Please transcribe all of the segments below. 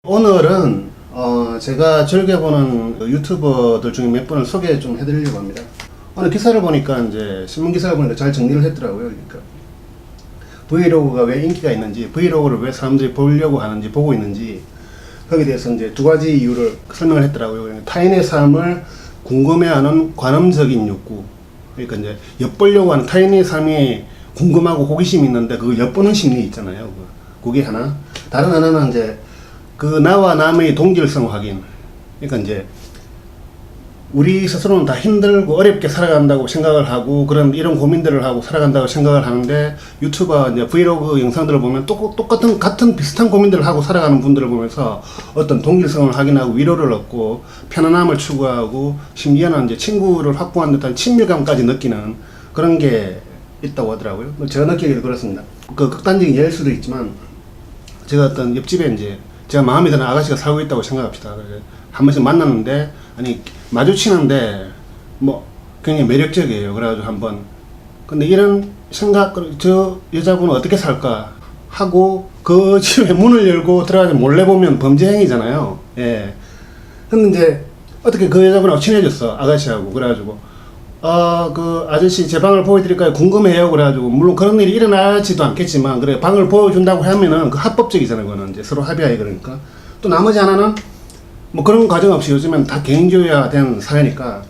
오늘은 제가 즐겨보는 유튜버들 중에 몇 분을 소개 좀 해드리려고 합니다. 오늘 기사를 보니까 이제 신문 기사를 보니까 잘 정리를 했더라고요. 그러니까 브이로그가 왜 인기가 있는지, 브이로그를 왜 사람들이 보려고 하는지, 보고 있는지, 거기에 대해서 이제 두 가지 이유를 설명을 했더라고요. 타인의 삶을 궁금해하는 관음적인 욕구, 그러니까 이제 엿보려고 하는 타인의 삶이 궁금하고 호기심이 있는데 그 엿보는 심리 있잖아요. 그게 하나. 다른 하나는 이제 그 나와 남의 동질성 확인. 그러니까 이제 우리 스스로는 다 힘들고 어렵게 살아간다고 생각을 하고 이런 고민들을 하고 살아간다고 생각을 하는데 유튜버 이제 브이로그 영상들을 보면 같은 비슷한 고민들을 하고 살아가는 분들을 보면서 어떤 동질성을 확인하고 위로를 얻고 편안함을 추구하고 심지어는 이제 친구를 확보한 듯한 친밀감까지 느끼는 그런 게 있다고 하더라고요. 제가 느끼기도 그렇습니다. 그 극단적인 예일 수도 있지만 제가 어떤 옆집에 이제 제가 마음에 드는 아가씨가 살고 있다고 생각합시다. 한 번씩 만났는데, 아니, 마주치는데, 굉장히 매력적이에요. 그래가지고 한번. 근데 이런 생각, 저 여자분은 어떻게 살까? 하고, 그 집에 문을 열고 들어가서 몰래 보면 범죄 행위잖아요. 예. 근데 이제, 어떻게 그 여자분하고 친해졌어. 아가씨하고. 그래가지고, 그 아저씨 제 방을 보여드릴까요? 궁금해요. 그래가지고 물론 그런 일이 일어나지도 않겠지만 그래 방을 보여준다고 하면은 그 합법적이잖아요. 그거는 이제 서로 합의하에. 그러니까 또 나머지 하나는 뭐 그런 과정 없이 요즘엔 다 개인주의화된 사회니까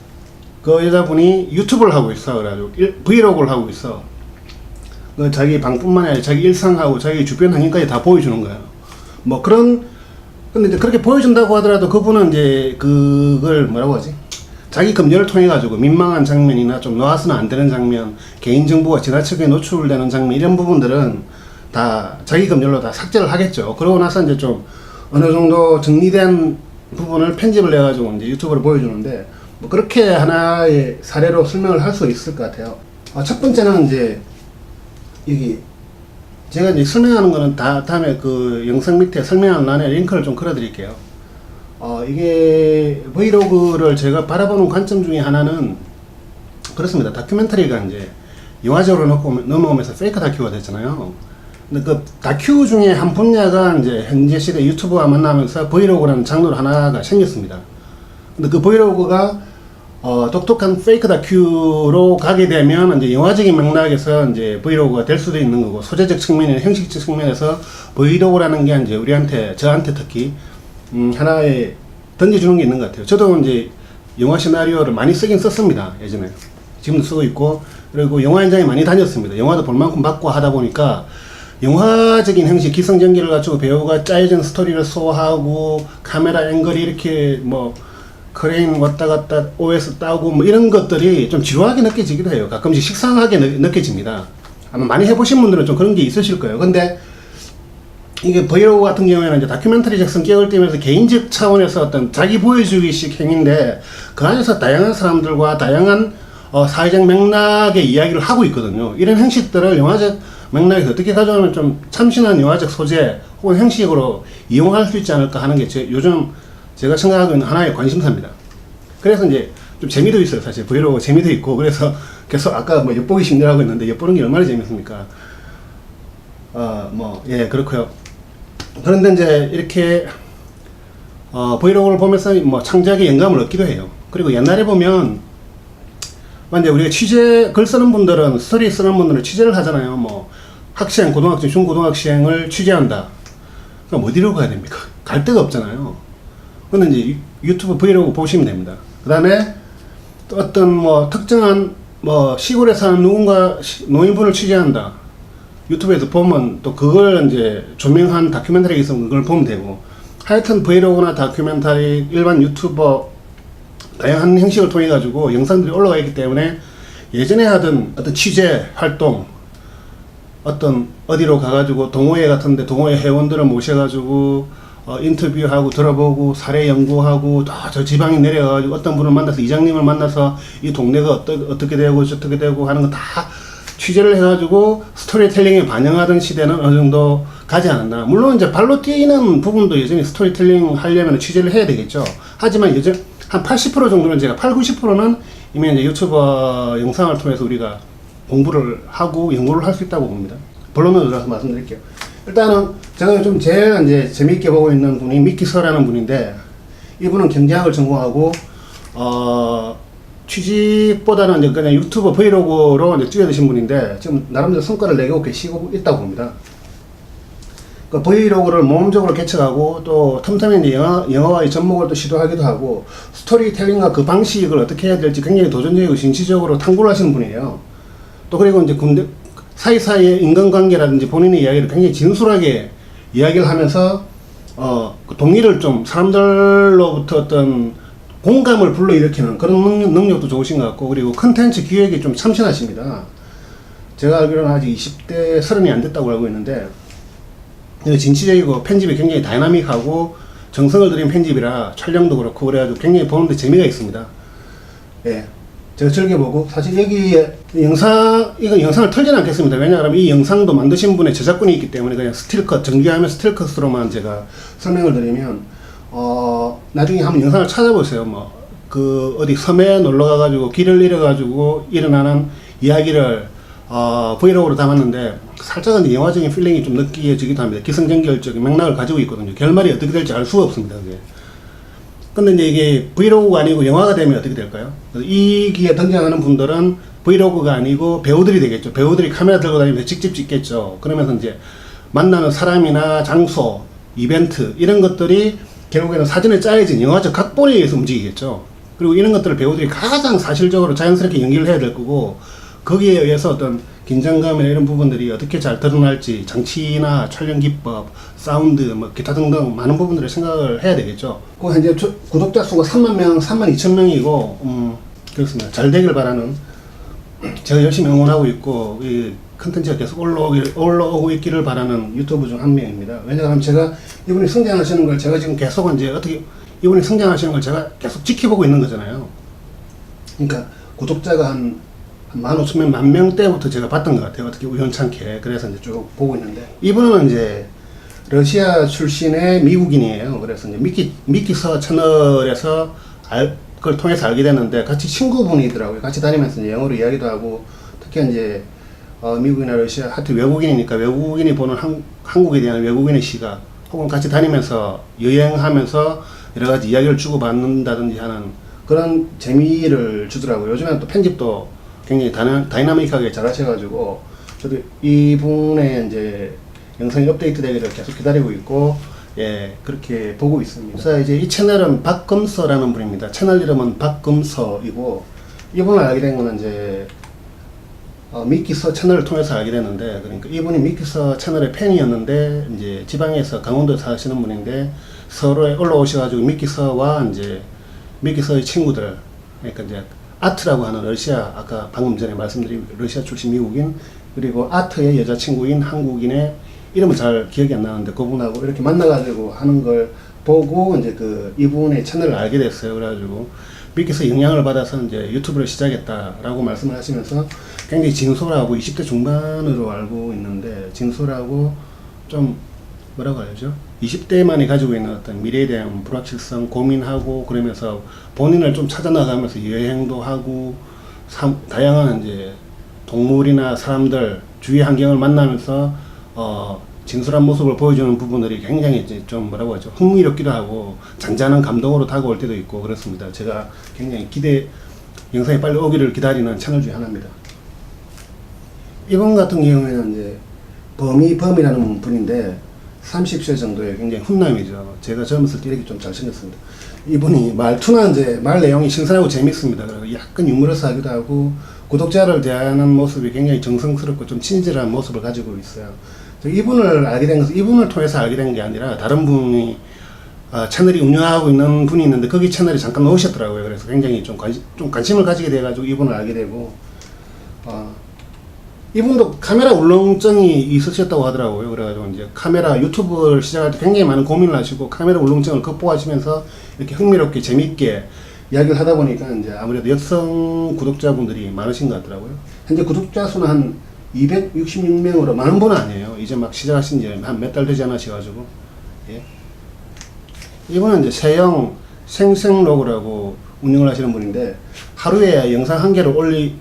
그 여자분이 유튜브를 하고 있어. 그래가지고 브이로그를 하고 있어. 그 자기 방뿐만 아니라 자기 일상하고 자기 주변 환경까지 다 보여주는 거예요. 근데 이제 그렇게 보여준다고 하더라도 그분은 이제 그걸 뭐라고 하지? 자기 검열을 통해 가지고 민망한 장면이나 좀 놓아서는 안 되는 장면, 개인정보가 지나치게 노출되는 장면, 이런 부분들은 다 자기 검열로 다 삭제를 하겠죠. 그러고 나서 이제 좀 어느 정도 정리된 부분을 편집을 해가지고 이제 유튜브를 보여주는데, 그렇게 하나의 사례로 설명을 할 수 있을 것 같아요. 첫 번째는 이제 여기 제가 이제 설명하는 거는 다음에 그 영상 밑에 설명하는 란에 링크를 좀 걸어 드릴게요. 이게 브이로그를 제가 바라보는 관점 중에 하나는 그렇습니다. 다큐멘터리가 이제 영화적으로 넘어오면서 페이크 다큐가 됐잖아요. 근데 그 다큐 중에 한 분야가 이제 현재 시대 유튜브와 만나면서 브이로그라는 장르 하나가 생겼습니다. 근데 그 브이로그가 독특한 페이크 다큐로 가게 되면 이제 영화적인 맥락에서 이제 브이로그가 될 수도 있는 거고, 소재적 측면이나 형식적 측면에서 브이로그라는 게 이제 저한테 특히 하나의 던져주는 게 있는 것 같아요. 저도 이제 영화 시나리오를 많이 쓰긴 썼습니다. 예전에. 지금도 쓰고 있고, 그리고 영화 현장에 많이 다녔습니다. 영화도 볼 만큼 받고 하다 보니까 영화적인 형식, 기승전결을 갖추고 배우가 짜여진 스토리를 소화하고 카메라 앵글이 이렇게 크레인 왔다 갔다 OS 따고 이런 것들이 좀 지루하게 느껴지기도 해요. 가끔씩 식상하게 느껴집니다. 아마 많이 해보신 분들은 좀 그런 게 있으실 거예요. 근데 이게 브이로그 같은 경우에는 이제 다큐멘터리적 성격을 띠면서 개인적 차원에서 어떤 자기 보여주기식 행위인데 그 안에서 다양한 사람들과 다양한 사회적 맥락의 이야기를 하고 있거든요. 이런 형식들을 영화적 맥락에서 어떻게 가져오면 좀 참신한 영화적 소재 혹은 형식으로 이용할 수 있지 않을까 하는 게 요즘 제가 생각하고 있는 하나의 관심사입니다. 그래서 이제 좀 재미도 있어요. 사실 브이로그 재미도 있고, 그래서 계속 아까 엿보기 심리라고 했는데 엿보는 게 얼마나 재밌습니까? 예, 그렇고요. 그런데 이제 이렇게 브이로그를 보면서 창작의 영감을 얻기도 해요. 그리고 옛날에 보면 이제 우리가 글 쓰는 분들은, 스토리 쓰는 분들은 취재를 하잖아요. 학생, 고등학생, 중고등학생을 취재한다. 그럼 어디로 가야 됩니까? 갈 데가 없잖아요. 근데 이제 유튜브 브이로그 보시면 됩니다. 그 다음에 또 어떤 특정한 시골에 사는 노인분을 취재한다. 유튜브에서 보면 또 그걸 이제 조명한 다큐멘터리가 있으면 그걸 보면 되고, 하여튼 브이로그나 다큐멘터리, 일반 유튜버 다양한 형식을 통해 가지고 영상들이 올라가 있기 때문에 예전에 하던 어떤 취재 활동, 어디로 가가지고 동호회 같은데 동호회 회원들을 모셔가지고 인터뷰하고 들어보고 사례 연구하고 저 지방에 내려가지고 어떤 분을 만나서 이장님을 만나서 이 동네가 어떻게 되고 저떻게 되고 하는 거 다 취재를 해가지고 스토리텔링에 반영하던 시대는 어느 정도 가지 않았나. 물론 이제 발로 뛰는 부분도 여전히 스토리텔링 하려면 취재를 해야 되겠죠. 하지만 한 80% 정도는 90%는 이미 이제 유튜버 영상을 통해서 우리가 공부를 하고 연구를 할 수 있다고 봅니다. 본론으로 들어가서 말씀드릴게요. 일단은 제가 요즘 제일 이제 재미있게 보고 있는 분이 미키서라는 분인데, 이분은 경제학을 전공하고, 취직보다는 이제 그냥 유튜브 브이로그로 이제 뛰어드신 분인데, 지금 나름대로 성과를 내고 계시고 있다고 봅니다. 그 브이로그를 모험적으로 개척하고, 또 틈틈이 이제 영어와의 접목을 또 시도하기도 하고, 스토리텔링과 그 방식을 어떻게 해야 될지 굉장히 도전적이고 진취적으로 탐구를 하시는 분이에요. 또 그리고 이제 군대, 사이사이의 인간관계라든지 본인의 이야기를 굉장히 진솔하게 이야기를 하면서, 그 동의를 좀 사람들로부터 어떤 공감을 불러일으키는 그런 능력도 좋으신 것 같고, 그리고 컨텐츠 기획이 좀 참신하십니다. 제가 알기로는 아직 20대 30이 안 됐다고 알고 있는데, 진취적이고 편집이 굉장히 다이나믹하고 정성을 들인 편집이라 촬영도 그렇고 그래가지고 굉장히 보는데 재미가 있습니다. 예. 제가 즐겨보고, 사실 여기에 이건 영상을 털지는 않겠습니다. 왜냐하면 이 영상도 만드신 분의 저작권이 있기 때문에 그냥 스틸컷, 정규화면 스틸컷으로만 제가 설명을 드리면, 나중에 한번 영상을 찾아보세요. 어디 섬에 놀러 가가지고 길을 잃어가지고 일어나는 이야기를, 브이로그로 담았는데, 살짝은 이제 영화적인 필링이 좀 느껴지기도 합니다. 기승전결적인 맥락을 가지고 있거든요. 결말이 어떻게 될지 알 수가 없습니다, 그게. 근데 이제 이게 브이로그가 아니고 영화가 되면 어떻게 될까요? 이 기에 등장하는 분들은 브이로그가 아니고 배우들이 되겠죠. 배우들이 카메라 들고 다니면서 직접 찍겠죠. 그러면서 이제 만나는 사람이나 장소, 이벤트, 이런 것들이 결국에는 사전에 짜여진 영화적 각본에 의해서 움직이겠죠. 그리고 이런 것들을 배우들이 가장 사실적으로 자연스럽게 연기를 해야 될 거고, 거기에 의해서 어떤 긴장감이나 이런 부분들이 어떻게 잘 드러날지, 장치나 촬영 기법, 사운드, 기타 등등 많은 부분들을 생각을 해야 되겠죠. 그 현재 구독자 수가 32,000명이고, 그렇습니다. 잘 되길 바라는, 제가 열심히 응원하고 있고, 이 컨텐츠가 계속 올라오고 있기를 바라는 유튜브 중 한 명입니다. 왜냐하면 제가 이분이 성장하시는 걸 제가 지금 계속 이분이 성장하시는 걸 제가 계속 지켜보고 있는 거잖아요. 그러니까 구독자가 한 15,000명, 10,000명 때부터 제가 봤던 것 같아요. 어떻게 우연찮게. 그래서 이제 쭉 보고 있는데, 이분은 이제 러시아 출신의 미국인이에요. 그래서 이제 미키서 채널에서 그걸 통해서 알게 됐는데, 같이 친구분이더라고요. 같이 다니면서 이제 영어로 이야기도 하고, 특히 이제 미국이나 러시아, 하여튼 외국인이니까 외국인이 보는 한국에 대한 외국인의 시각, 혹은 같이 다니면서 여행하면서 여러 가지 이야기를 주고받는다든지 하는 그런 재미를 주더라고요. 요즘에는 또 편집도 굉장히 다이나믹하게 잘 하셔가지고, 저도 이분의 이제 영상이 업데이트 되기를 계속 기다리고 있고, 예, 그렇게 보고 있습니다. 그래서 이제 이 채널은 박금서라는 분입니다. 채널 이름은 박금서이고, 이분을 알게 된 거는 이제, 미키서 채널을 통해서 알게 됐는데, 그러니까 이분이 미키서 채널의 팬이었는데, 이제 지방에서 강원도에 사시는 분인데, 서로에 올라오셔가지고 미키서와 이제, 미키서의 친구들, 그러니까 이제, 아트라고 하는 러시아, 아까 방금 전에 말씀드린 러시아 출신 미국인, 그리고 아트의 여자친구인 한국인의 이름은 잘 기억이 안 나는데, 그분하고 이렇게 만나가지고 하는 걸 보고 이제 이분의 채널을 알게 됐어요. 그래가지고 미키서 영향을 받아서 이제 유튜브를 시작했다라고 말씀을 하시면서 굉장히 진솔하고 20대 중반으로 알고 있는데, 진솔하고 좀 뭐라고 해야죠? 20대만이 가지고 있는 어떤 미래에 대한 불확실성 고민하고, 그러면서 본인을 좀 찾아나가면서 여행도 하고, 다양한 이제 동물이나 사람들, 주위 환경을 만나면서 진솔한 모습을 보여주는 부분들이 굉장히 이제 좀 뭐라고 하죠? 흥미롭기도 하고 잔잔한 감동으로 다가올 때도 있고 그렇습니다. 제가 굉장히 영상이 빨리 오기를 기다리는 채널 중에 하나입니다. 이번 같은 경우에는 이제 범이라는 분인데, 30세 정도의 굉장히 훈남이죠. 제가 젊었을 때 이렇게 좀 잘생겼습니다. 이분이 말투나 이제 말 내용이 신선하고 재밌습니다. 그리고 약간 유머러스하기도 하고, 구독자를 대하는 모습이 굉장히 정성스럽고 좀 친절한 모습을 가지고 있어요. 이분을 알게 된 것은 이분을 통해서 알게 된 게 아니라, 다른 분이 채널이 운영하고 있는 분이 있는데, 거기 채널에 잠깐 넣으셨더라고요. 그래서 굉장히 좀 관심을 가지게 돼가지고 이분을 알게 되고, 이분도 카메라 울렁증이 있으셨다고 하더라고요. 그래가지고 이제 유튜브를 시작할 때 굉장히 많은 고민을 하시고, 카메라 울렁증을 극복하시면서 이렇게 흥미롭게 재밌게 이야기를 하다 보니까 이제 아무래도 여성 구독자분들이 많으신 것 같더라고요. 현재 구독자 수는 한 266명으로 많은 분은 아니에요. 이제 막 시작하신 지 한 몇 달 되지 않으셔가지고. 예. 이분은 이제 세영 생생로그라고 운영을 하시는 분인데, 하루에 영상 한 개를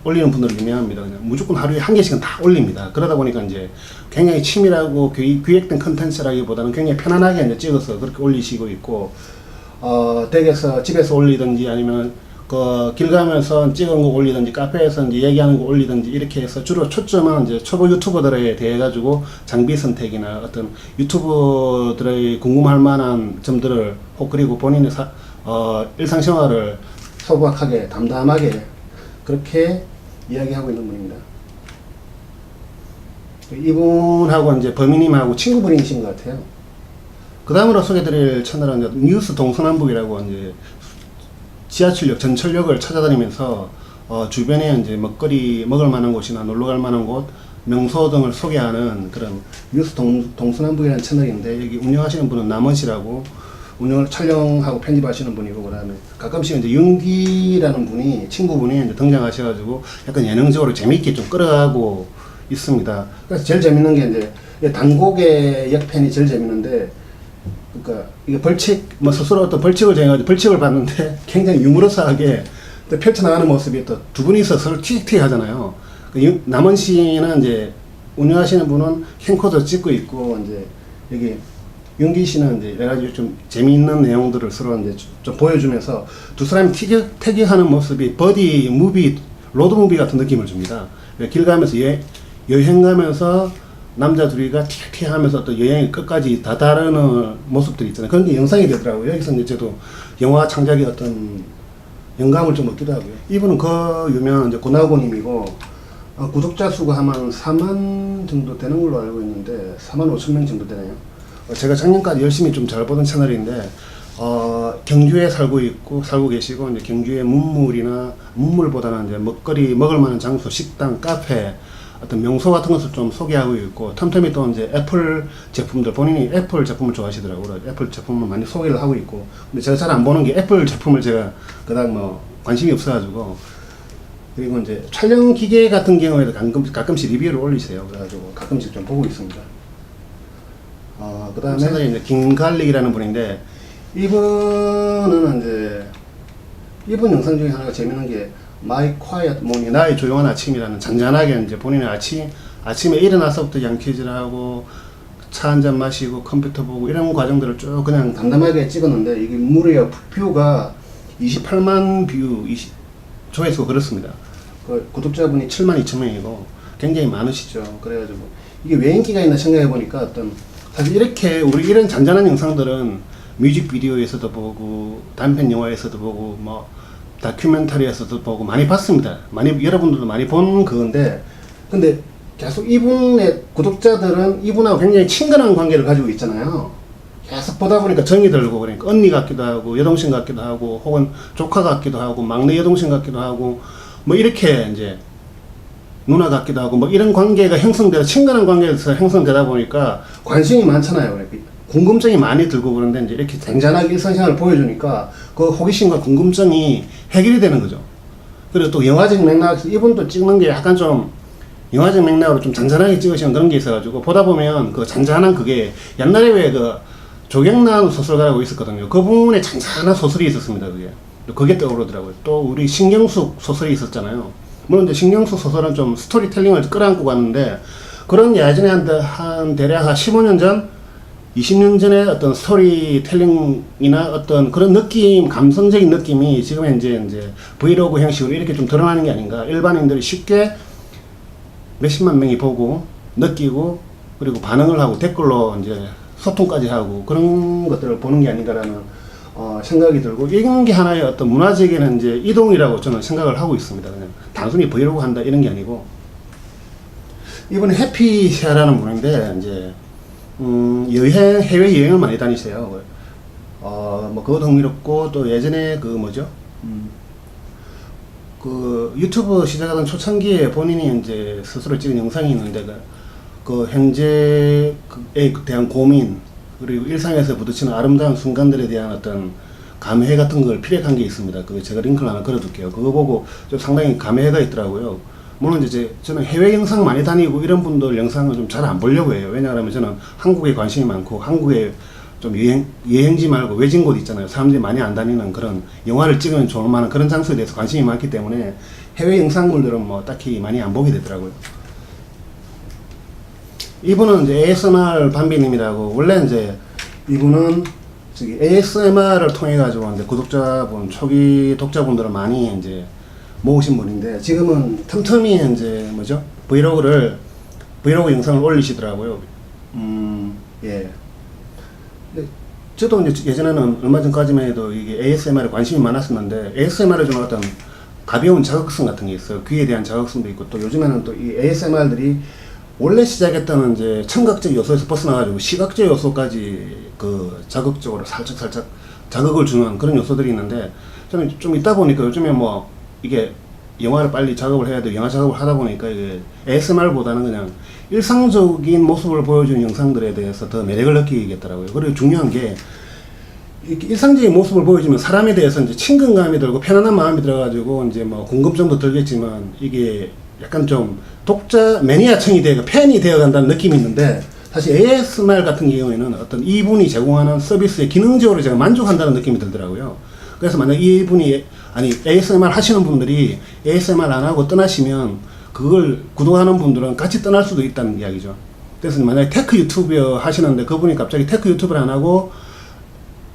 올리는 분들은 유명합니다. 그냥 무조건 하루에 한 개씩은 다 올립니다. 그러다 보니까 이제 굉장히 치밀하고 기획된 컨텐츠라기보다는 굉장히 편안하게 이제 찍어서 그렇게 올리시고 있고, 댁에서 집에서 올리든지 아니면 길 가면서 찍은 거 올리든지 카페에서 이제 얘기하는 거 올리든지 이렇게 해서 주로 초점은 이제 초보 유튜버들에 대해 가지고 장비 선택이나 어떤 유튜버들의 궁금할 만한 점들을 그리고 본인의 일상생활을 소박하게 담담하게 그렇게 이야기하고 있는 분입니다. 이분하고 이제 범인님하고 친구분이신 것 같아요. 그 다음으로 소개드릴 채널은 이제 뉴스 동서남북이라고 이제 지하철역, 전철역을 찾아다니면서 주변에 이제 먹을 만한 곳이나 놀러 갈 만한 곳, 명소 등을 소개하는 그런 뉴스 동서남북이라는 채널인데, 여기 운영하시는 분은 남원시라고 운영을 촬영하고 편집하시는 분이고, 그다음에 가끔씩 이제 윤기라는 분이 친구분이 이제 등장하셔가지고 약간 예능적으로 재밌게 좀 끌어가고 있습니다. 그래서 제일 재밌는 게 이제 단곡의 역편이 제일 재밌는데, 그러니까 이게 벌칙 스스로 어떤 벌칙을 정해가지고 벌칙을 받는데 굉장히 유머러스하게 또 펼쳐나가는 모습이 또 두 분이서 서로 틱틱 하잖아요. 남원시는 이제 운영하시는 분은 캠코더 찍고 있고, 이제 여기 윤기 씨는 이제 여러 가지 좀 재미있는 내용들을 서로 이제 좀 보여주면서 두 사람이 태기하는 모습이 버디 무비, 로드 무비 같은 느낌을 줍니다. 길 가면서 여행 가면서 남자 둘이가 틱틱 하면서 또 여행의 끝까지 다다르는 모습들이 있잖아요. 그런 게 영상이 되더라고요. 여기서 이제 저도 영화 창작의 어떤 영감을 좀 얻기도 하고요. 이분은 그 유명한 이제 고나고님이고, 구독자 수가 아마 4만 정도 되는 걸로 알고 있는데, 4만 5천 명 정도 되네요. 제가 작년까지 열심히 좀 잘 보던 채널인데, 경주에 살고 계시고, 이제 경주의 문물보다는 이제 먹을 만한 장소, 식당, 카페, 어떤 명소 같은 것을 좀 소개하고 있고, 틈틈이 또 이제 애플 제품들, 본인이 애플 제품을 좋아하시더라고요. 애플 제품을 많이 소개를 하고 있고, 근데 제가 잘 안 보는 게 애플 제품을 제가 그닥 관심이 없어가지고, 그리고 이제 촬영 기계 같은 경우에도 가끔씩 리뷰를 올리세요. 그래가지고 가끔씩 좀 보고 있습니다. 그 다음에 이제 김갈릭이라는 분인데, 이분은 이제 이분 영상 중에 하나가 재밌는 게 My Quiet Morning, 나의 조용한 아침이라는, 잔잔하게 이제 본인의 아침에 일어나서부터 양키질 하고 차 한잔 마시고 컴퓨터 보고 이런 과정들을 쭉 그냥 담담하게 찍었는데, 이게 무려 뷰가 28만 뷰, 조회수가 그렇습니다. 구독자분이 7만 2천 명이고 굉장히 많으시죠. 그래가지고 이게 왜 인기가 있나 생각해 보니까, 사실 이렇게 우리 이런 잔잔한 영상들은 뮤직비디오에서도 보고 단편 영화에서도 보고 다큐멘터리에서도 보고 많이 봤습니다. 여러분들도 많이 본 그건데, 근데 계속 이분의 구독자들은 이분하고 굉장히 친근한 관계를 가지고 있잖아요. 계속 보다 보니까 정이 들고, 그러니까 언니 같기도 하고 여동생 같기도 하고 혹은 조카 같기도 하고 막내 여동생 같기도 하고 이렇게 이제 누나 같기도 하고 이런 관계가 친근한 관계에서 형성되다 보니까 관심이 많잖아요. 궁금증이 많이 들고 그런데, 이제 이렇게 잔잔하게 일상생활을 보여주니까 그 호기심과 궁금증이 해결이 되는 거죠. 그리고 또 영화적 맥락에서 이분도 찍는 게 약간 좀 영화적 맥락으로 좀 잔잔하게 찍으시는 그런 게 있어가지고, 보다 보면 그 잔잔한 그게 옛날에 왜 조경란 소설가라고 있었거든요. 그 부분에 잔잔한 소설이 있었습니다. 그게 떠오르더라고요. 또 우리 신경숙 소설이 있었잖아요. 물론 이제 신경숙 소설은 좀 스토리텔링을 끌어안고 갔는데, 그런 예전에 대략 한 15년 전, 20년 전에 어떤 스토리텔링이나 어떤 그런 느낌, 감성적인 느낌이 지금 이제 브이로그 형식으로 이렇게 좀 드러나는 게 아닌가. 일반인들이 쉽게 몇십만 명이 보고 느끼고 그리고 반응을 하고 댓글로 이제 소통까지 하고 그런 것들을 보는 게 아닌가라는 생각이 들고, 이런 게 하나의 어떤 문화적인 이제 이동이라고 저는 생각을 하고 있습니다. 그냥 단순히 브이로그 한다 이런 게 아니고. 이번에 해피샤라는 분인데, 이제 해외 여행을 많이 다니세요. 그것도 흥미롭고, 또 예전에 유튜브 시작하던 초창기에 본인이 이제 스스로 찍은 영상이 있는데, 현재에 대한 고민, 그리고 일상에서 부딪히는 아름다운 순간들에 대한 어떤 감회 같은 걸 피력한 게 있습니다. 제가 링크를 하나 걸어둘게요. 그거 보고 좀 상당히 감회가 있더라고요. 물론 이제 저는 해외 영상 많이 다니고 이런 분들 영상을 좀 잘 안 보려고 해요. 왜냐하면 저는 한국에 관심이 많고 한국의 좀 여행지 말고 외진 곳 있잖아요. 사람들이 많이 안 다니는 그런 영화를 찍으면 좋을 만한 그런 장소에 대해서 관심이 많기 때문에 해외 영상물들은 뭐 딱히 많이 안 보게 되더라고요. 이분은 이제 ASMR 밤비님이라고, 원래 이제 이분은 저기 ASMR을 통해 가지고 이제 구독자분, 초기 독자분들을 많이 이제 모으신 분인데, 지금은 틈틈이 이제 뭐죠? 브이로그 영상을 올리시더라고요. 예. 근데 저도 이제 예전에는 얼마 전까지만 해도 이게 ASMR에 관심이 많았었는데, ASMR에 좀 어떤 가벼운 자극성 같은 게 있어요. 귀에 대한 자극성도 있고, 또 요즘에는 또 이 ASMR들이 원래 시작했다는 이제 청각적 요소에서 벗어나가지고 시각적 요소까지 그 자극적으로 살짝 자극을 주는 그런 요소들이 있는데, 저는 좀 있다 보니까 요즘에 뭐 이게 영화를 빨리 작업을 해야 돼, 영화 작업을 하다 보니까 이게 ASMR보다는 그냥 일상적인 모습을 보여주는 영상들에 대해서 더 매력을 느끼겠더라고요. 그리고 중요한 게 이렇게 일상적인 모습을 보여주면 사람에 대해서 이제 친근감이 들고 편안한 마음이 들어가지고 이제 뭐 궁금증도 들겠지만, 이게 약간 좀 독자 매니아층이 되고 팬이 되어 간다는 느낌이 있는데, 사실 ASMR 같은 경우에는 어떤 이분이 제공하는 서비스에 기능적으로 제가 만족한다는 느낌이 들더라고요. 그래서 만약 이분이, 아니 ASMR 하시는 분들이 ASMR 안 하고 떠나시면 그걸 구독하는 분들은 같이 떠날 수도 있다는 이야기죠. 그래서 만약에 테크 유튜버 하시는데 그분이 갑자기 테크 유튜브를 안 하고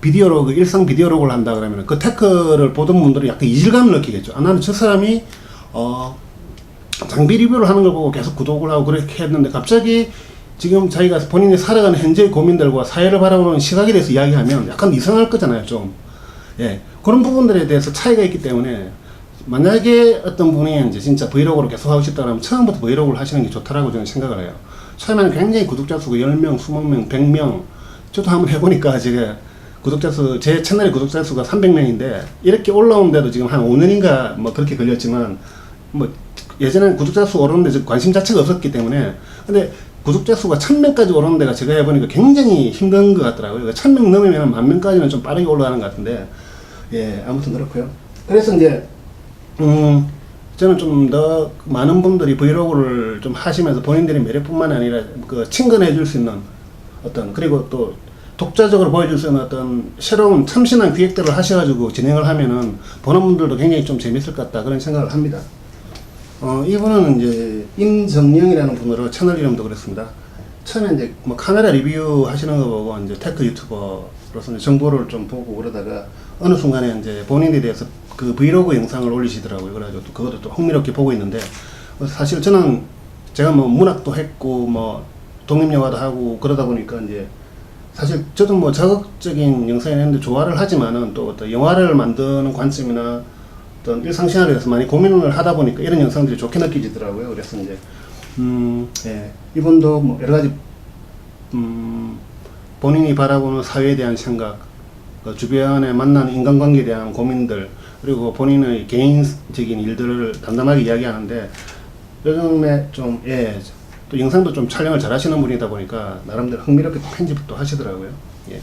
비디오로그, 일상 비디오로그를 한다 그러면 그 테크를 보던 분들이 약간 이질감을 느끼겠죠. 아, 나는 저 사람이 장비 리뷰를 하는 걸 보고 계속 구독을 하고 그렇게 했는데, 갑자기 지금 자기가 본인이 살아가는 현재의 고민들과 사회를 바라보는 시각에 대해서 이야기하면 약간 이상할 거잖아요, 좀. 예. 그런 부분들에 대해서 차이가 있기 때문에, 만약에 어떤 분이 이제 진짜 브이로그를 계속 하고 싶다 그러면 처음부터 브이로그를 하시는 게 좋다라고 저는 생각을 해요. 처음에는 굉장히 구독자 수가 10명, 20명, 100명, 저도 한번 해보니까 제가 제 채널의 구독자 수가 300명인데, 이렇게 올라오는데도 지금 한 5년인가 뭐 그렇게 걸렸지만, 뭐 예전에는 구독자 수 오르는데 관심 자체가 없었기 때문에. 근데 구독자 수가 1000명까지 오르는 데가 제가 해보니까 굉장히 힘든 것 같더라고요. 1000명 넘으면 10,000명까지는 좀 빠르게 올라가는 것 같은데, 예, 아무튼 그렇고요. 그래서 이제 저는 좀 더 많은 분들이 브이로그를 좀 하시면서 본인들의 매력뿐만 아니라 그 친근해 줄 수 있는 어떤, 그리고 또 독자적으로 보여줄 수 있는 어떤 새로운 참신한 기획들을 하셔가지고 진행을 하면은 보는 분들도 굉장히 좀 재밌을 것 같다, 그런 생각을 합니다. 이분은 이제 임정영이라는 분으로 채널 이름도 그랬습니다. 처음에 이제 뭐 카메라 리뷰 하시는 거 보고 이제 테크 유튜버로서 이제 정보를 좀 보고 그러다가 어느 순간에 이제 본인에 대해서 그 브이로그 영상을 올리시더라고요. 그래가지고 또 그것도 또 흥미롭게 보고 있는데, 사실 저는 제가 뭐 문학도 했고 뭐 독립영화도 하고 그러다 보니까 이제 사실 저도 뭐 자극적인 영상을 했는데 좋아를 하지만은 또 어떤 영화를 만드는 관점이나 어떤 일상생활에 대해서 많이 고민을 하다 보니까 이런 영상들이 좋게 느껴지더라고요. 그래서 이제 예, 이분도 뭐 여러 가지 본인이 바라보는 사회에 대한 생각, 그 주변에 만나는 인간관계에 대한 고민들, 그리고 본인의 개인적인 일들을 담담하게 이야기하는데, 요즘에 좀, 예, 또 영상도 좀 촬영을 잘 하시는 분이다 보니까 나름대로 흥미롭게 편집도 하시더라고요. 예.